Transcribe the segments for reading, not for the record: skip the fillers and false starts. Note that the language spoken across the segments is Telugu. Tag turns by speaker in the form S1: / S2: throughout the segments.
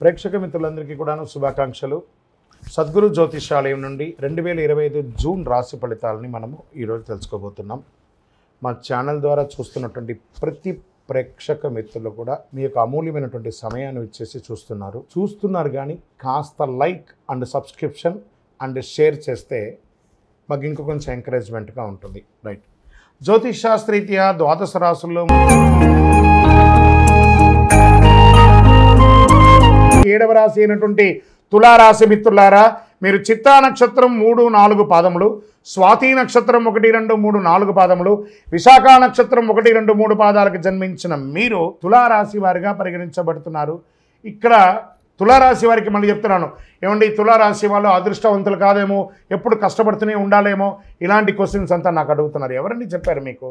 S1: ప్రేక్షక మిత్రులందరికీ కూడాను శుభాకాంక్షలు. సద్గురు జ్యోతిషాలయం నుండి 2025 జూన్ రాశి ఫలితాలని మనము ఈరోజు తెలుసుకోబోతున్నాం. మా ఛానల్ ద్వారా చూస్తున్నటువంటి ప్రతి ప్రేక్షక మిత్రులు కూడా మీ యొక్క అమూల్యమైనటువంటి సమయాన్ని ఇచ్చేసి చూస్తున్నారు కానీ కాస్త like and subscription and share చేస్తే మాకు ఇంకో కొంచెం ఎంకరేజ్మెంట్గా ఉంటుంది. రైట్, జ్యోతిష్ శాస్త్రీత్యా ద్వాదశ రాశుల్లో 7వ రాశి అయినటువంటి తులారాశి మిత్రులారా, మీరు చిత్తా నక్షత్రం 3, 4 పాదములు, స్వాతి నక్షత్రం 1, 2, 3, 4 పాదములు, విశాఖ నక్షత్రం 1, 2, 3 పాదాలకు జన్మించిన మీరు తులారాశి వారిగా పరిగణించబడుతున్నారు. ఇక్కడ తులారాశి వారికి మళ్ళీ చెప్తున్నాను, ఏమండి తులారాశి వాళ్ళు అదృష్టవంతులు కాదేమో, ఎప్పుడు కష్టపడుతూనే ఉండాలేమో, ఇలాంటి క్వశ్చన్స్ అంతా నాకు అడుగుతున్నారు. ఎవరండి చెప్పారు మీకు?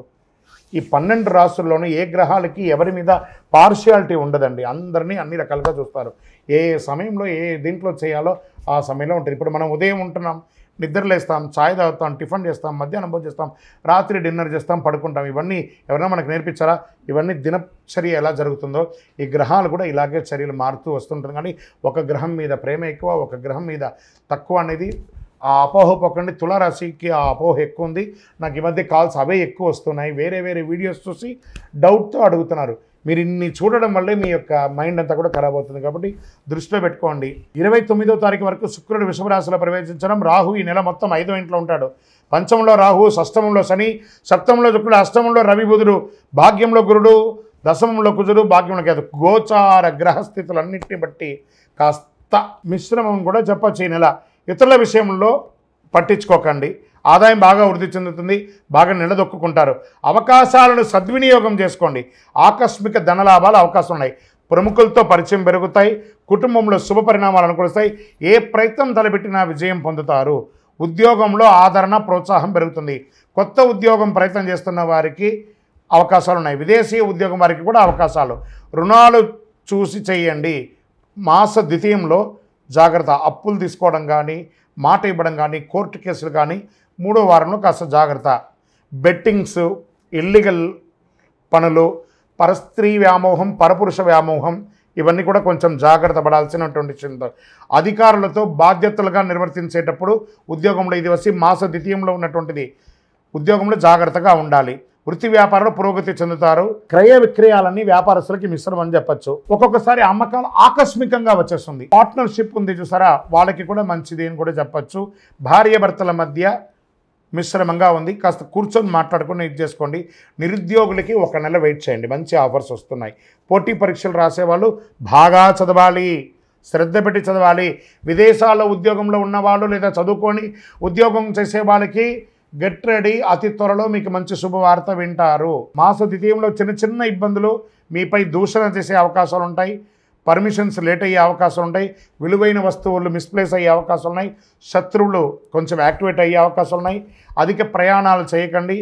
S1: ఈ 12 రాశుల్లోనూ ఏ గ్రహాలకి ఎవరి మీద పార్షియాలిటీ ఉండదండి. అందరినీ అన్ని రకాలుగా చూస్తారు. ఏ సమయంలో ఏ దీంట్లో చేయాలో ఆ సమయంలో ఉంటుంది. ఇప్పుడు మనం ఉదయం ఉంటున్నాం, నిద్రలేస్తాం, ఛాయ్ తాగుతాం, టిఫిన్ చేస్తాం, మధ్యాహ్నం భోజనం చేస్తాం, రాత్రి డిన్నర్ చేస్తాం, పడుకుంటాం. ఇవన్నీ ఎవరైనా మనకు నేర్పించారా? ఇవన్నీ దినచర్య ఎలా జరుగుతుందో ఈ గ్రహాలు కూడా ఇలాగే చర్యలు మారుతూ వస్తుంటుంది. కానీ ఒక గ్రహం మీద ప్రేమ ఎక్కువ, ఒక గ్రహం మీద తక్కువ అనేది ఆ అపోహ పోకండి. తులారాశికి ఆ అపోహ ఎక్కువ ఉంది. నాకు ఈ మధ్య కాల్స్ అవే ఎక్కువ వస్తున్నాయి. వేరే వీడియోస్ చూసి డౌట్తో అడుగుతున్నారు. మీరు ఇన్ని చూడడం వల్లే మీ యొక్క మైండ్ అంతా కూడా ఖరాబ్ అవుతుంది. కాబట్టి దృష్టిలో పెట్టుకోండి. 29వ తారీఖు వరకు శుక్రుడు వృషభ రాశిలో ప్రవేశించడం. రాహు ఈ నెల మొత్తం 5వ ఇంట్లో ఉంటాడు. పంచమంలో రాహు, షష్టమంలో శని, సప్తమంలో శుక్రుడు, అష్టమంలో రవి బుధుడు, భాగ్యంలో గురుడు, దశమంలో కుజుడు, భాగ్యంలో కేతు. గోచార గ్రహస్థితులన్నింటిని బట్టి కాస్త మిశ్రమం కూడా చెప్పచ్చు ఈ నెల. ఇతరుల విషయంలో పట్టించుకోకండి. ఆదాయం బాగా వృద్ధి చెందుతుంది, బాగా నిలదొక్కుంటారు. అవకాశాలను సద్వినియోగం చేసుకోండి. ఆకస్మిక ధనలాభాలు అవకాశం ఉన్నాయి. ప్రముఖులతో పరిచయం పెరుగుతాయి. కుటుంబంలో శుభ పరిణామాలు అనుకూలిస్తాయి. ఏ ప్రయత్నం తలపెట్టినా విజయం పొందుతారు. ఉద్యోగంలో ఆదరణ, ప్రోత్సాహం పెరుగుతుంది. కొత్త ఉద్యోగం ప్రయత్నం చేస్తున్న వారికి అవకాశాలు ఉన్నాయి. విదేశీ ఉద్యోగం వారికి కూడా అవకాశాలు. రుణాలు చూసి చేయండి. మాస ద్వితీయంలో జాగ్రత్త. అప్పులు తీసుకోవడం కానీ, మాట ఇవ్వడం కానీ, కోర్టు కేసులు కానీ 3వ వారంలో కాస్త జాగ్రత్త. బెట్టింగ్స్, ఇల్లీగల్ పనులు, పరస్త్రీ వ్యామోహం, పరపురుష వ్యామోహం, ఇవన్నీ కూడా కొంచెం జాగ్రత్త పడాల్సినటువంటి చింత. అధికారులతో బాధ్యతలుగా నిర్వర్తించేటప్పుడు ఉద్యోగంలో ఇది వచ్చి మాస ద్వితీయంలో ఉన్నటువంటిది. ఉద్యోగంలో జాగ్రత్తగా ఉండాలి. వృత్తి వ్యాపారంలో పురోగతి చెందుతారు. క్రయ విక్రయాలన్నీ వ్యాపారస్తులకి మిశ్రమం అని చెప్పచ్చు. ఒక్కొక్కసారి అమ్మకాలు ఆకస్మికంగా వచ్చేస్తుంది. పార్ట్నర్షిప్ ఉంది చూసారా, వాళ్ళకి కూడా మంచిది అని కూడా చెప్పచ్చు. భార్యాభర్తల మధ్య మిశ్రమంగా ఉంది. కాస్త కూర్చొని మాట్లాడుకుని ఇది చేసుకోండి. నిరుద్యోగులకి 1 నెల వెయిట్ చేయండి, మంచి ఆఫర్స్ వస్తున్నాయి. పోటీ పరీక్షలు రాసేవాళ్ళు బాగా చదవాలి, శ్రద్ధ పెట్టి చదవాలి. విదేశాల్లో ఉద్యోగంలో ఉన్నవాళ్ళు లేదా చదువుకొని ఉద్యోగం చేసే వాళ్ళకి గెట్ రెడీ. అతి త్వరలో మీకు మంచి శుభవార్త వింటారు. మాస ద్వితీయంలో చిన్న ఇబ్బందులు, మీపై దూషణ చేసే అవకాశాలు ఉంటాయి. పర్మిషన్స్ లేట్ అయ్యే అవకాశాలు ఉంటాయి. విలువైన వస్తువులు మిస్ప్లేస్ అయ్యే అవకాశాలు ఉన్నాయి. శత్రువులు కొంచెం యాక్టివేట్ అయ్యే అవకాశాలు ఉన్నాయి. అధిక ప్రయాణాలు చేయకండి.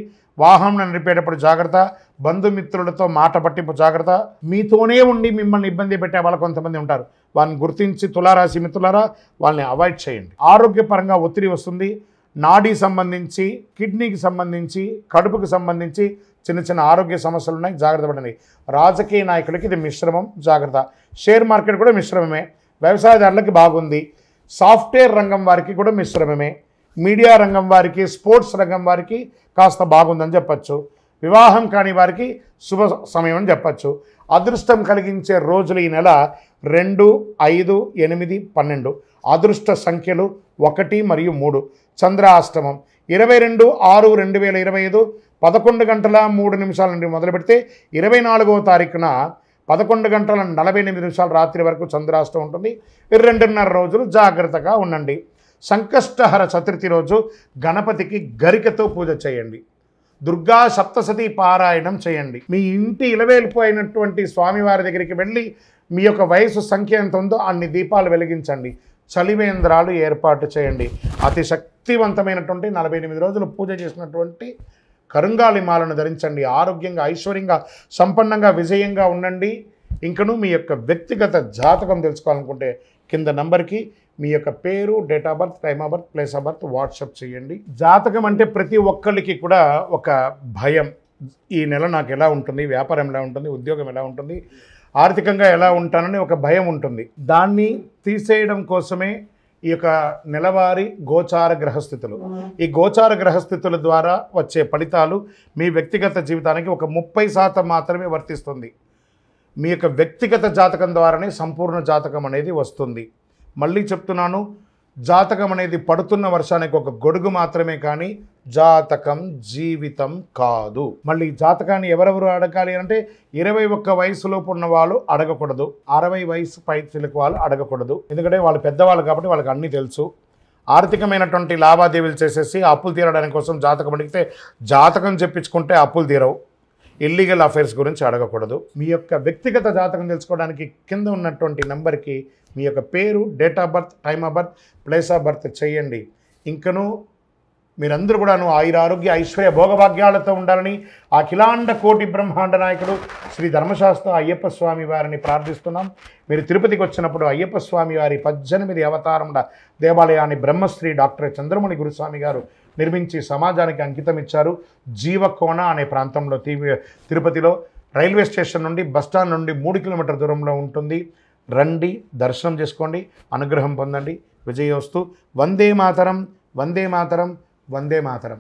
S1: వాహనం నడిపేటప్పుడు జాగ్రత్త. బంధుమిత్రులతో మాట పట్టింపు జాగ్రత్త. మీతోనే ఉండి మిమ్మల్ని ఇబ్బంది పెట్టే వాళ్ళు కొంతమంది ఉంటారు. వాళ్ళని గుర్తించి తులారాశి మిత్రులారా వాళ్ళని అవాయిడ్ చేయండి. ఆరోగ్యపరంగా ఒత్తిడి వస్తుంది. నాడీ సంబంధించి, కిడ్నీకి సంబంధించి, కడుపుకి సంబంధించి చిన్న ఆరోగ్య సమస్యలు ఉన్నాయి, జాగ్రత్త పడండి. రాజకీయ నాయకులకి ఇది మిశ్రమం, జాగ్రత్త. షేర్ మార్కెట్ కూడా మిశ్రమమే. వ్యవసాయదారులకి బాగుంది. సాఫ్ట్వేర్ రంగం వారికి కూడా మిశ్రమమే. మీడియా రంగం వారికి, స్పోర్ట్స్ రంగం వారికి కాస్త బాగుందని చెప్పచ్చు. వివాహం కాని వారికి శుభ సమయం అని చెప్పచ్చు. అదృష్టం కలిగించే రోజులు ఈ నెల 2, 5, 8, 12. అదృష్ట సంఖ్యలు 1 మరియు 3. చంద్రాష్టమం 22/6/2025 11 గంటల 3 నిమిషాల నుండి మొదలు పెడితే 24వ తారీఖున 11 గంటల 48 నిమిషాల రాత్రి వరకు చంద్రాష్టమం ఉంటుంది. 2.5 రోజులు జాగ్రత్తగా ఉండండి. సంకష్టహర చతుర్థి రోజు గణపతికి గరికతో పూజ చేయండి. దుర్గా సప్తశతి పారాయణం చేయండి. మీ ఇంటి ఇలవేలిపోయినటువంటి స్వామివారి దగ్గరికి వెళ్ళి మీ యొక్క వయసు సంఖ్య ఎంత ఉందో అన్ని దీపాలు వెలిగించండి. చలివేంద్రాలు ఏర్పాటు చేయండి. అతి శక్తివంతమైనటువంటి 48 రోజులు పూజ చేసినటువంటి కరుంగాలి మాలను ధరించండి. ఆరోగ్యంగా, ఐశ్వర్యంగా, సంపన్నంగా, విజయంగా ఉండండి. ఇంకను మీ యొక్క వ్యక్తిగత జాతకం తెలుసుకోవాలనుకుంటే కింద నంబర్కి మీ యొక్క పేరు, date of birth, time of birth, place of birth WhatsApp చేయండి. జాతకం అంటే ప్రతి ఒక్కరికి కూడా ఒక భయం. ఈ నెల నాకు ఎలా ఉంటుంది, వ్యాపారం ఎలా ఉంటుంది, ఉద్యోగం ఎలా ఉంటుంది, ఆర్థికంగా ఎలా ఉంటానని ఒక భయం ఉంటుంది. దాన్ని తీసేయడం కోసమే ఈ యొక్క నెలవారీ గోచార గ్రహస్థితులు. ఈ గోచార గ్రహస్థితుల ద్వారా వచ్చే ఫలితాలు మీ వ్యక్తిగత జీవితానికి ఒక 30% మాత్రమే వర్తిస్తుంది. మీ యొక్క వ్యక్తిగత జాతకం ద్వారానే సంపూర్ణ జాతకం అనేది వస్తుంది. మళ్ళీ చెప్తున్నాను, జాతకం అనేది పడుతున్న వర్షానికి ఒక గొడుగు మాత్రమే, కానీ జాతకం జీవితం కాదు. మళ్ళీ జాతకాన్ని ఎవరెవరు అడగాలి అంటే 21 వయసులోపు ఉన్న వాళ్ళు అడగకూడదు, 60 వయసు పైచిలకు వాళ్ళు అడగకూడదు. ఎందుకంటే వాళ్ళు పెద్దవాళ్ళు కాబట్టి వాళ్ళకి అన్నీ తెలుసు. ఆర్థికమైనటువంటి లావాదేవీలు చేసేసి అప్పులు తీరడానికి కోసం జాతకం అడిగితే జాతకం చెప్పించుకుంటే అప్పులు తీరవు. ఇల్లీగల్ అఫైర్స్ గురించి అడగకూడదు. మీ యొక్క వ్యక్తిగత జాతకం తెలుసుకోవడానికి కింద ఉన్నటువంటి నెంబర్కి మీ యొక్క పేరు, date of birth, time of birth, place of birth చేయండి. ఇంకను మీరందరూ కూడాను ఆయురారోగ్య ఐశ్వర్య భోగభాగ్యాలతో ఉండాలని అఖిలాండ కోటి బ్రహ్మాండ నాయకుడు శ్రీ ధర్మశాస్త్ర అయ్యప్ప స్వామి వారిని ప్రార్థిస్తున్నాం. మీరు తిరుపతికి వచ్చినప్పుడు అయ్యప్ప స్వామి వారి 18 అవతారముల దేవాలయాన్ని బ్రహ్మశ్రీ డాక్టర్ చంద్రమణి గురుస్వామి గారు నిర్మించి సమాజానికి అంకితం ఇచ్చారు. జీవకోణ అనే ప్రాంతంలో తిరుపతిలో రైల్వే స్టేషన్ నుండి బస్టాండ్ నుండి 3 కిలోమీటర్ల దూరంలో ఉంటుంది. రండి, దర్శనం చేసుకోండి, అనుగ్రహం పొందండి. విజయోస్తు. వందే మాతరం, వందే మాతరం, వందే మాతరం.